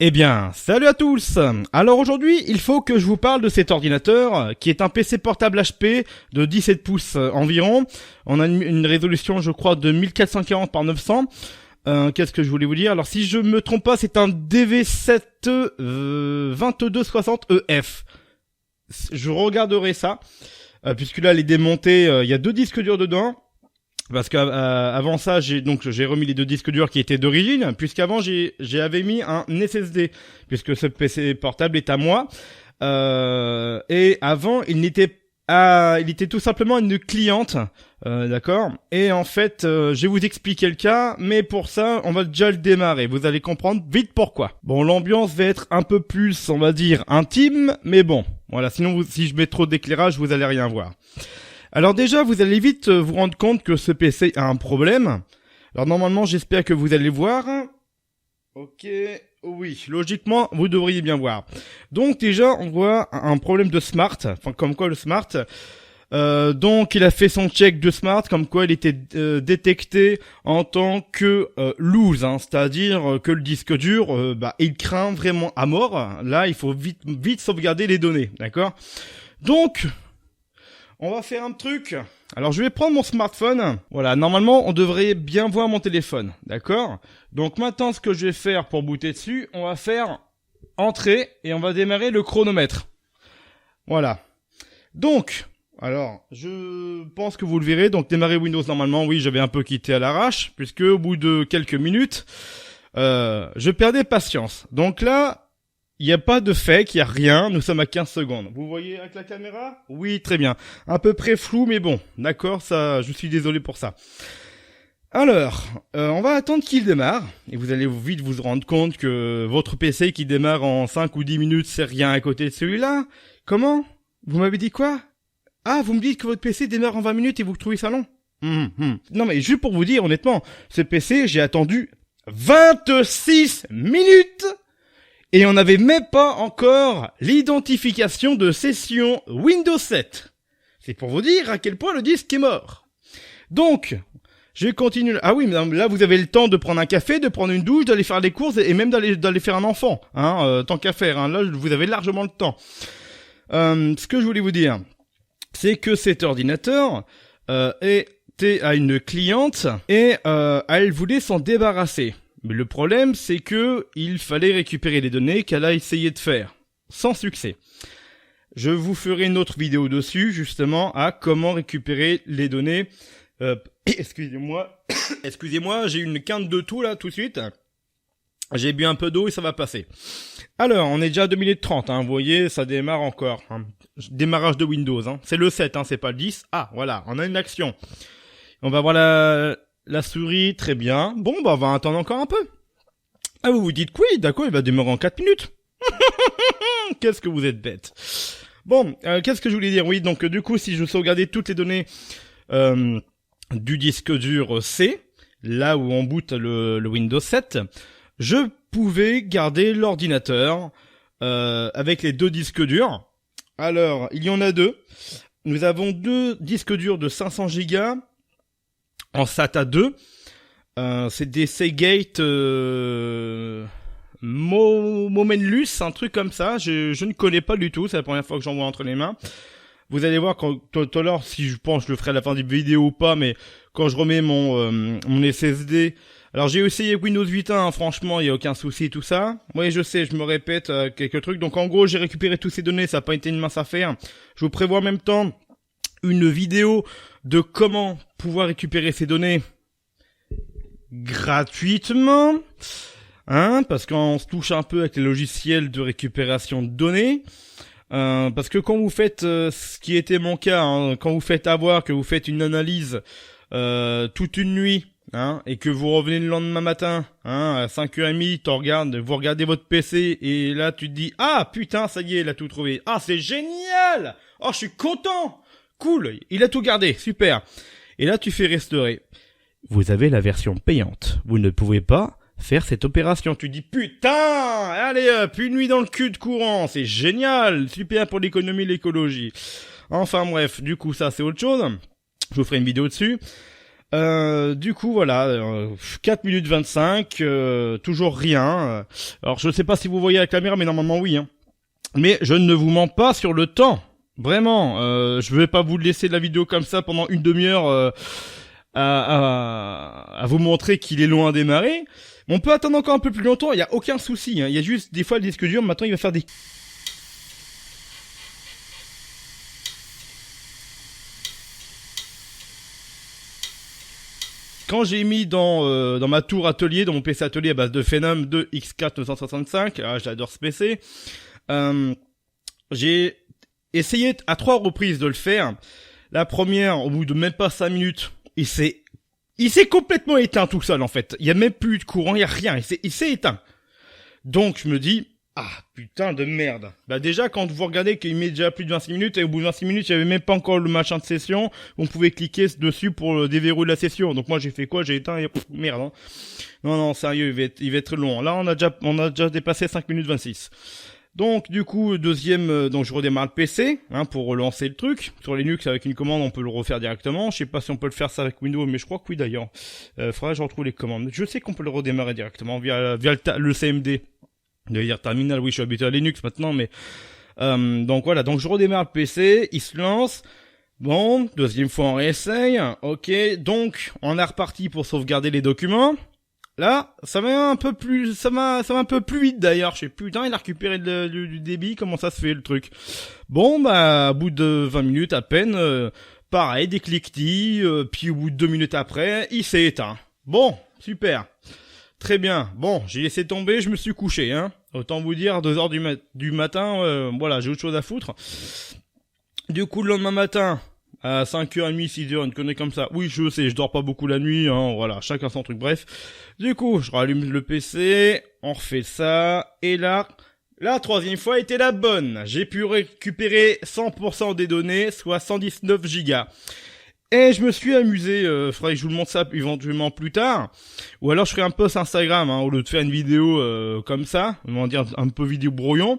Eh bien, salut à tous. Alors aujourd'hui, il faut que je vous parle de cet ordinateur qui est un PC portable HP de 17 pouces environ. On a une résolution, je crois, de 1440 par 900. Qu'est-ce que je voulais vous dire? Alors si je me trompe pas, c'est un DV7 2260EF. Je regarderai ça, puisque là, les démontés, il y a 2 disques durs dedans. Parce qu'avant ça, j'ai remis les 2 disques durs qui étaient d'origine, puisqu'avant j'avais mis un SSD, puisque ce PC portable est à moi. Et avant, il était tout simplement une cliente, d'accord. Et en fait, je vais vous expliquer le cas, mais pour ça, on va déjà le démarrer. Vous allez comprendre vite pourquoi. Bon, l'ambiance va être un peu plus, on va dire, intime, mais bon, voilà. Sinon, si je mets trop d'éclairage, vous allez rien voir. Alors déjà, vous allez vite vous rendre compte que ce PC a un problème. Alors normalement, j'espère que vous allez voir. Ok, oui, logiquement, vous devriez bien voir. Donc déjà, on voit un problème de smart, enfin comme quoi le smart. Donc il a fait son check de smart, comme quoi il était détecté en tant que loose, hein, c'est-à-dire que le disque dur, il craint vraiment à mort. Là, il faut vite sauvegarder les données, d'accord? Donc on va faire un truc. Alors je vais prendre mon smartphone. Voilà, normalement on devrait bien voir mon téléphone, d'accord? Donc maintenant ce que je vais faire pour booter dessus, on va faire entrée et on va démarrer le chronomètre. Voilà. Donc, alors je pense que vous le verrez. Donc démarrer Windows normalement, oui, j'avais un peu quitté à l'arrache, puisque au bout de quelques minutes, je perdais patience. Donc là, il n'y a pas de fake, il n'y a rien, nous sommes à 15 secondes. Vous voyez avec la caméra? Oui, très bien. Un peu près flou, mais bon, d'accord, ça, je suis désolé pour ça. Alors, on va attendre qu'il démarre, et vous allez vite vous rendre compte que votre PC qui démarre en 5 ou 10 minutes, c'est rien à côté de celui-là. Comment? Vous m'avez dit quoi? Ah, vous me dites que votre PC démarre en 20 minutes et vous trouvez ça long? Non mais juste pour vous dire, honnêtement, ce PC, j'ai attendu 26 minutes. Et on n'avait même pas encore l'identification de session Windows 7. C'est pour vous dire à quel point le disque est mort. Donc, je continue. Ah oui, mais là vous avez le temps de prendre un café, de prendre une douche, d'aller faire des courses et même d'aller faire un enfant. Tant qu'à faire. Hein, là, vous avez largement le temps. Ce que je voulais vous dire, c'est que cet ordinateur était à une cliente et elle voulait s'en débarrasser. Mais le problème, c'est que il fallait récupérer les données qu'elle a essayé de faire. Sans succès. Je vous ferai une autre vidéo dessus, justement, à comment récupérer les données. Excusez-moi, j'ai une quinte de tout, là, tout de suite. J'ai bu un peu d'eau et ça va passer. Alors, on est déjà à 2 minutes 30, hein, vous voyez, ça démarre encore. Hein. Démarrage de Windows, hein. C'est le 7, hein, c'est pas le 10. Ah, voilà, on a une action. On va voir la souris, très bien. Bon, on va attendre encore un peu. Ah, vous vous dites que oui, d'accord, il va démarrer en 4 minutes. Qu'est-ce que vous êtes bête. Bon, qu'est-ce que je voulais dire? Oui, donc du coup, si je sauvegardais toutes les données du disque dur C, là où on boot le Windows 7, je pouvais garder l'ordinateur avec les 2 disques durs. Alors, il y en a 2. Nous avons 2 disques durs de 500 Go en SATA 2, c'est des Seagate Momenlus, un truc comme ça. Je ne connais pas du tout, c'est la première fois que j'en vois entre les mains. Vous allez voir quand tout à l'heure, si je pense, je le ferai à la fin de la vidéo ou pas, mais quand je remets mon SSD. Alors j'ai essayé Windows 8.1, hein, franchement, il y a aucun souci tout ça. Oui, je sais, je me répète quelques trucs. Donc en gros, j'ai récupéré toutes ces données, ça n'a pas été une mince affaire. Je vous prévois en même temps une vidéo de comment pouvoir récupérer ces données gratuitement, hein, parce qu'on se touche un peu avec les logiciels de récupération de données, parce que quand vous faites ce qui était mon cas, hein, quand vous faites avoir, que vous faites une analyse toute une nuit, hein, et que vous revenez le lendemain matin, hein, à 5h30, vous regardez votre PC et là tu te dis ah putain ça y est il a tout trouvé, ah c'est génial, oh je suis content. Cool, il a tout gardé, super. Et là, tu fais restaurer. Vous avez la version payante. Vous ne pouvez pas faire cette opération. Tu dis, putain, allez hop, une nuit dans le cul de courant, c'est génial, super pour l'économie et l'écologie. Enfin bref, du coup, ça c'est autre chose. Je vous ferai une vidéo dessus. Du coup, voilà, 4 minutes 25, toujours rien. Alors, je sais pas si vous voyez la caméra, mais normalement, oui. Hein. Mais je ne vous mens pas sur le temps. Vraiment, je vais pas vous laisser la vidéo comme ça pendant une demi-heure à vous montrer qu'il est loin à démarrer. On peut attendre encore un peu plus longtemps, il y a aucun souci. Hein. Il y a juste des fois le disque dur, maintenant il va faire des... Quand j'ai mis dans ma tour atelier, dans mon PC atelier à base de Phenom 2 X4 965, j'adore ce PC, j'ai essayé à 3 reprises de le faire. La première, au bout de même pas 5 minutes, il s'est complètement éteint tout seul en fait. Il y a même plus de courant, il y a rien, il s'est éteint. Donc je me dis, ah putain de merde. Bah déjà quand vous regardez qu'il met déjà plus de 26 minutes et au bout de 26 minutes il y avait même pas encore le machin de session, on pouvait cliquer dessus pour déverrouiller la session. Donc moi j'ai fait quoi? J'ai éteint et merde. Hein. Non sérieux, il va être long. Là on a déjà dépassé 5 minutes 26. Donc du coup deuxième, donc je redémarre le PC pour relancer le truc. Sur Linux avec une commande on peut le refaire directement. Je sais pas si on peut le faire ça avec Windows, mais je crois que oui d'ailleurs. Faudrait que je retrouve les commandes. Je sais qu'on peut le redémarrer directement via le CMD. D'ailleurs terminal, oui je suis habitué à Linux maintenant, mais donc voilà, donc je redémarre le PC, il se lance. Bon, deuxième fois on réessaye. Ok, donc on est reparti pour sauvegarder les documents. Là, ça va un peu plus vite d'ailleurs. Je sais putain, il a récupéré du débit. Comment ça se fait le truc? Bon, bah, au bout de 20 minutes à peine, pareil, des cliquetis. Puis au bout de 2 minutes après, il s'est éteint. Bon, super, très bien. Bon, j'ai laissé tomber, je me suis couché. Autant vous dire, 2 heures du matin. Voilà, j'ai autre chose à foutre. Du coup, le lendemain matin. À 5h30, 6h, une connerie comme ça. Oui, je sais, je dors pas beaucoup la nuit, voilà, chacun son truc, bref. Du coup, je rallume le PC, on refait ça, et là, la troisième fois était la bonne. J'ai pu récupérer 100% des données, soit 119 gigas. Et je me suis amusé, faudrait que je vous le montre ça éventuellement plus tard. Ou alors je ferai un post Instagram, au lieu de faire une vidéo comme ça, on va dire un peu vidéo brouillon.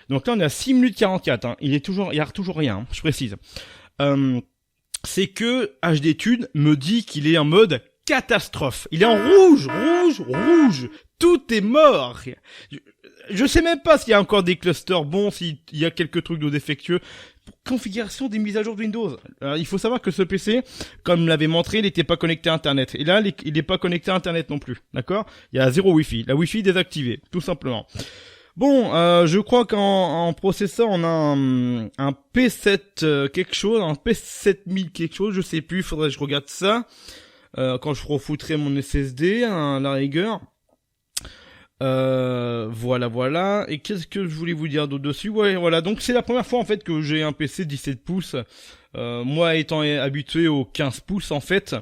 Donc là, on est à 6 minutes 44, il y a toujours rien, je précise. C'est que HDTunes me dit qu'il est en mode catastrophe. Il est en rouge. Tout est mort. Je sais même pas s'il y a encore des clusters bons, s'il y a quelques trucs de défectueux. Configuration des mises à jour de Windows. Alors, il faut savoir que ce PC, comme l'avait montré, il n'était pas connecté à Internet. Et là, il n'est pas connecté à Internet non plus. D'accord? Il y a 0 Wi-Fi. La Wi-Fi désactivée, tout simplement. Bon, je crois qu'en processeur, on a un P7 quelque chose, un P7000 quelque chose, je sais plus, faudrait que je regarde ça. Quand je refoutrai mon SSD, à la rigueur. Voilà. Et qu'est-ce que je voulais vous dire d'autre dessus? Ouais, voilà. Donc c'est la première fois en fait que j'ai un PC 17 pouces. Moi étant habitué aux 15 pouces en fait.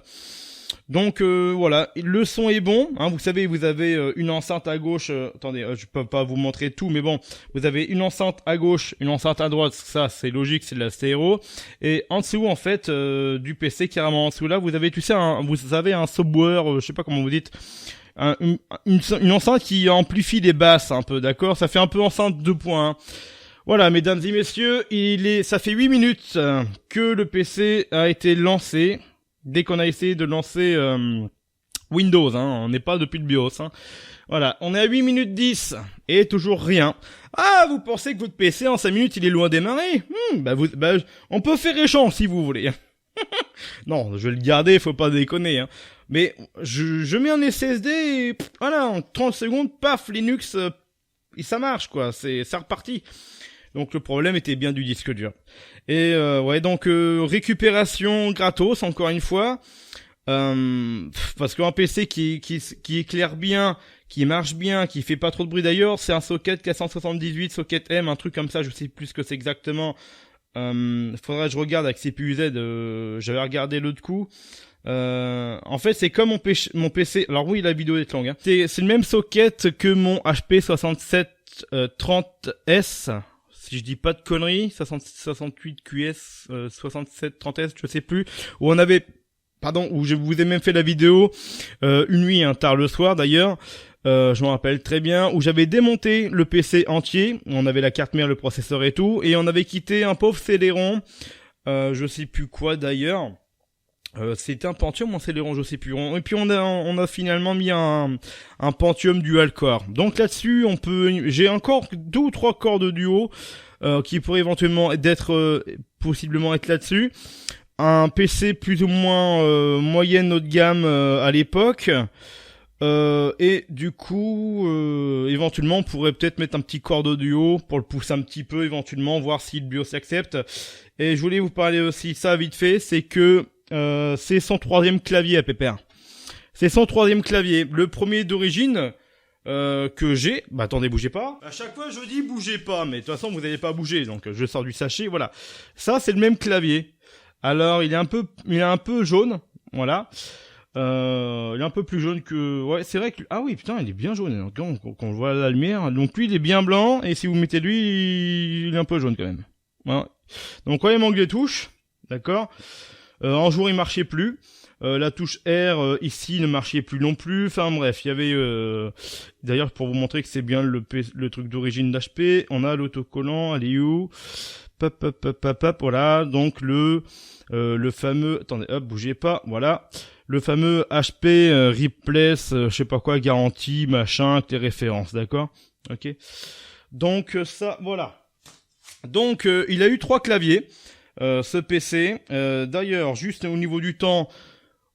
Donc voilà, le son est bon, vous savez, vous avez une enceinte à gauche, attendez, je peux pas vous montrer tout, mais bon, vous avez une enceinte à gauche, une enceinte à droite, ça c'est logique, c'est de la stéréo, et en dessous en fait du PC, carrément en dessous là, vous avez, tu sais, vous avez un subwoofer, je sais pas comment vous dites, une enceinte qui amplifie les basses un peu, d'accord, ça fait un peu enceinte 2.1. Voilà, mesdames et messieurs, ça fait 8 minutes que le PC a été lancé. Dès qu'on a essayé de lancer Windows, on n'est pas depuis le BIOS. Voilà, on est à 8 minutes 10 et toujours rien. Ah, vous pensez que votre PC en 5 minutes il est loin de démarrer? On peut faire échange si vous voulez. Non, je vais le garder, faut pas déconner. Mais je mets un SSD et voilà, en 30 secondes, paf, Linux, ça marche quoi, c'est reparti. Donc le problème était bien du disque dur. Et donc récupération gratos encore une fois, parce qu'un PC qui éclaire bien, qui marche bien, qui fait pas trop de bruit d'ailleurs, c'est un socket 478, socket M, un truc comme ça, je sais plus ce que c'est exactement. Faudrait que je regarde avec CPU Z, j'avais regardé l'autre coup. En fait c'est comme mon PC, alors oui la vidéo est longue, c'est le même socket que mon HP 6730S. Si je dis pas de conneries, 68 QS, 67 30S, je sais plus, où je vous ai même fait la vidéo, une nuit, tard le soir d'ailleurs, je m'en rappelle très bien, où j'avais démonté le PC entier, on avait la carte mère, le processeur et tout, et on avait quitté un pauvre Celeron, je sais plus quoi d'ailleurs, C'était un Pentium ou un Celeron, je sais plus. Et puis on a finalement mis un Pentium dual core. Donc là-dessus, j'ai encore 2 ou 3 corps de duo qui pourraient éventuellement possiblement être là-dessus. Un PC plus ou moins moyenne haut de gamme à l'époque. Et du coup, éventuellement, on pourrait peut-être mettre un petit corps d'audio pour le pousser un petit peu, éventuellement, voir si le BIOS accepte. Et je voulais vous parler aussi ça vite fait, c'est que c'est son 3e clavier à Pépère. C'est son 3e clavier. Le premier d'origine que j'ai... Bah attendez, bougez pas. À chaque fois, je dis bougez pas, mais de toute façon, vous n'allez pas bouger. Donc, je sors du sachet, voilà. Ça, c'est le même clavier. Alors, il est un peu jaune, voilà. Il est un peu plus jaune que... Ouais, c'est vrai que... Ah oui, putain, il est bien jaune. Donc, quand on voit la lumière... Donc lui, il est bien blanc. Et si vous mettez lui, il est un peu jaune quand même. Voilà. Donc, ouais, il manque des touches. D'accord. En jour, il marchait plus. La touche R, ici, ne marchait plus non plus. Enfin, bref, il y avait... D'ailleurs, pour vous montrer que c'est bien le truc d'origine d'HP, on a l'autocollant. Allez, où voilà. Donc, le fameux... Attendez, hop, bougez pas. Voilà. Le fameux HP Replace, je sais pas quoi, garantie, machin, avec les références, d'accord? Ok. Donc ça, voilà. Donc il a eu 3 claviers, ce PC. D'ailleurs, juste au niveau du temps,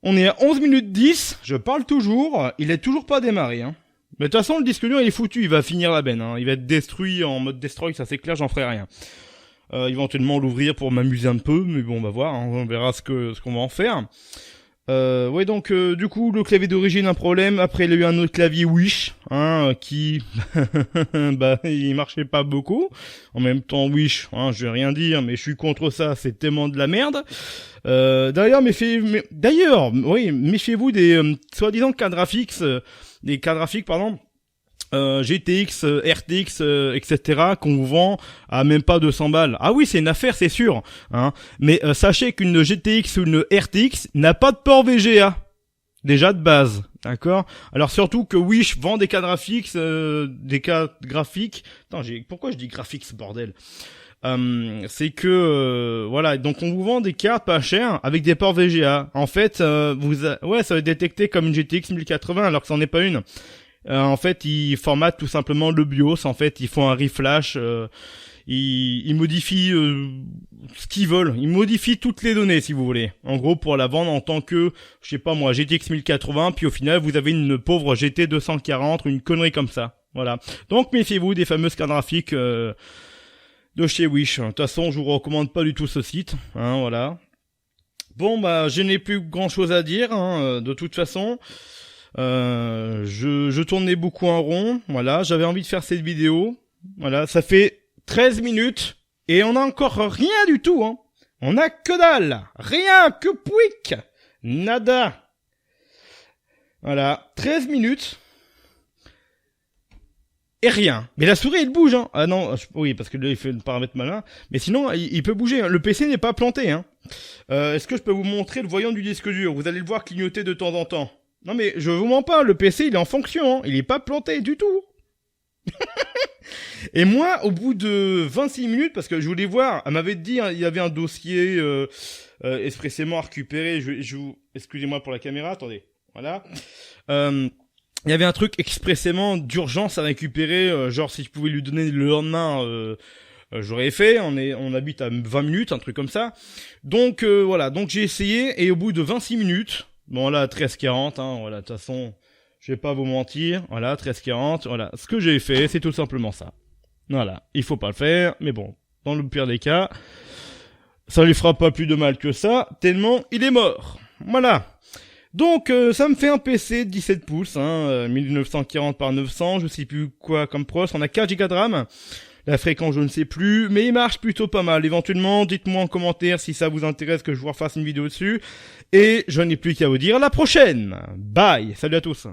on est à 11 minutes 10, je parle toujours, il est toujours pas démarré, hein. Mais de toute façon, le disque dur, il est foutu, il va finir la benne, hein. Il va être détruit en mode destroy, ça c'est clair, j'en ferai rien. Éventuellement l'ouvrir pour m'amuser un peu, mais bon, on va voir, hein, on verra ce qu'on va en faire. Ouais, donc du coup le clavier d'origine un problème. Après il a eu un autre clavier Wish, hein, qui bah il marchait pas beaucoup. En même temps Wish, hein, je vais rien dire, mais je suis contre ça, c'est tellement de la merde. D'ailleurs méfiez-vous des soi-disant cartes graphiques, pardon. GTX, RTX, etc. qu'on vous vend à même pas 200 balles. Ah oui, c'est une affaire, c'est sûr. Hein. Mais sachez qu'une GTX ou une RTX n'a pas de port VGA. Déjà de base, d'accord. Alors surtout que Wish vend des cartes graphiques, Attends, pourquoi je dis graphics, bordel. C'est que voilà, donc on vous vend des cartes pas chères avec des ports VGA. En fait, ça va être détecté comme une GTX 1080 alors que c'en est pas une. En fait, ils formatent tout simplement le BIOS. En fait, ils font un reflash. Ils modifient ce qu'ils veulent. Ils modifient toutes les données, si vous voulez. En gros, pour la vendre en tant que, je sais pas moi, GTX 1080. Puis au final, vous avez une pauvre GT 240, une connerie comme ça. Voilà. Donc méfiez-vous des fameuses cartes graphiques de chez Wish. De toute façon, je vous recommande pas du tout ce site. Hein, voilà. Bon, bah, je n'ai plus grand chose à dire. Hein, de toute façon. Je tournais beaucoup en rond, voilà, j'avais envie de faire cette vidéo, voilà, ça fait 13 minutes, et on a encore rien du tout, hein. On a que dalle, rien, que pouic, nada. Voilà, 13 minutes, et rien. Mais la souris, elle bouge, hein. Ah non, oui, parce que là, il fait le paramètre malin, mais sinon, il peut bouger, hein. Le PC n'est pas planté, hein. Est-ce que je peux vous montrer le voyant du disque dur? Vous allez le voir clignoter de temps en temps. Non mais je vous mens pas, le PC il est en fonction, hein. Il est pas planté du tout. Et moi, au bout de 26 minutes, parce que je voulais voir, elle m'avait dit, hein, il y avait un dossier expressément à récupérer. Excusez-moi pour la caméra, attendez. Voilà. Il y avait un truc expressément d'urgence à récupérer, genre si je pouvais lui donner le lendemain. J'aurais fait, on habite à 20 minutes, un truc comme ça. Donc voilà, donc j'ai essayé et au bout de 26 minutes. Bon là 13h40 hein, voilà, de toute façon, je vais pas vous mentir, voilà 13h40, voilà, ce que j'ai fait, c'est tout simplement ça. Voilà, il faut pas le faire, mais bon, dans le pire des cas, ça lui fera pas plus de mal que ça, tellement il est mort. Voilà. Donc ça me fait un PC de 17 pouces, hein, 1940 par 900, je sais plus quoi comme pros, on a 4 Go de RAM. La fréquence, je ne sais plus, mais il marche plutôt pas mal. Éventuellement, dites-moi en commentaire si ça vous intéresse que je vous refasse une vidéo dessus. Et je n'ai plus qu'à vous dire à la prochaine. Bye. Salut à tous.